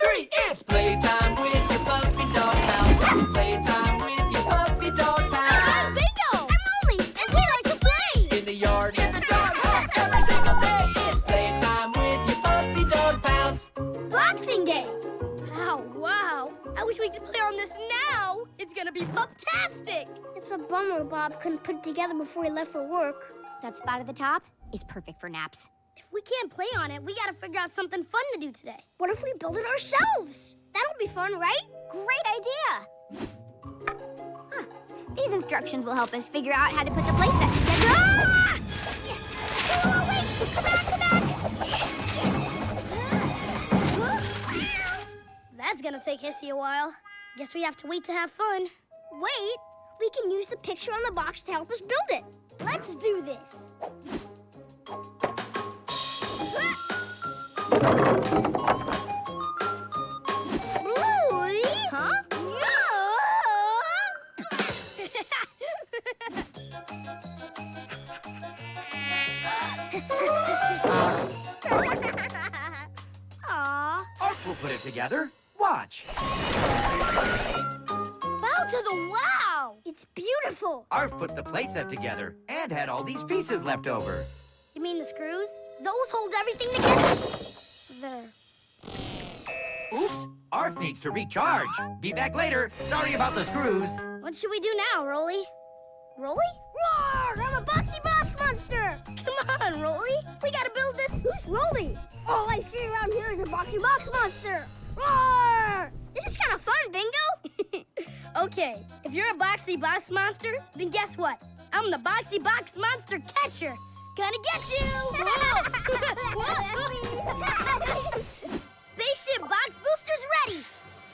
3. It's playtime with your puppy dog pals. Playtime with your puppy dog pals. Bingo! I'm Molly, and we like to play. In the yard, in the doghouse, every single day. It's playtime with your puppy dog pals. Boxing Day. Oh, wow. I wish we could play on this now. It's gonna be pup-tastic. It's a bummer Bob couldn't put it together before he left for work. That spot at the top is perfect for naps. If we can't play on it, we gotta figure out something fun to do today. What if we build it ourselves? That'll be fun, right? Great idea! Huh. These instructions will help us figure out how to put the playset together. Ah! Oh, wait! Come back, come back! That's gonna take Hissy a while. Guess we have to wait to have fun. Wait, we can use the picture on the box to help us build it. Let's do this. Bluey? Huh? Aw. A.R.F will put it together. Watch. Bow to the wow! It's beautiful. A.R.F put the playset together and had all these pieces left over. You mean the screws? Those hold everything together? There. Oops, A.R.F needs to recharge. Be back later. Sorry about the screws. What should we do now, Rolly? Rolly? Roar! I'm a boxy box monster! Come on, Rolly. We gotta build this. Who's Rolly? All I see around here is a boxy box monster! Roar! This is kind of fun, Bingo! Okay, if you're a boxy box monster, then guess what? I'm the boxy box monster catcher. Gonna get you! Whoa. Spaceship box boosters ready.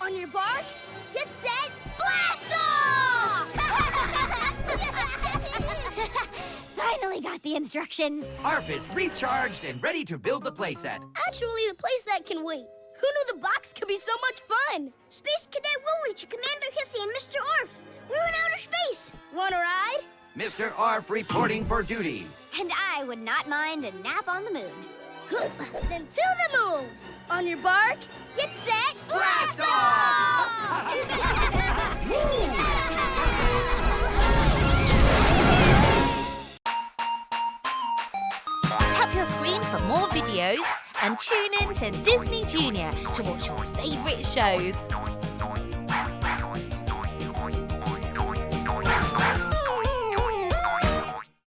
On your bark, get set, blast off! Finally got the instructions. A.R.F is recharged and ready to build the playset. Actually, the playset can wait. Who knew the box could be so much fun? Space Cadet Rolly to Commander Hissy and Mr. A.R.F. We're in outer space. Want a ride? Mr. A.R.F reporting for duty. And I would not mind a nap on the moon. Then to the moon. On your bark, get set, blast off! Tap your screen for more videos and tune in to Disney Junior to watch your favourite shows.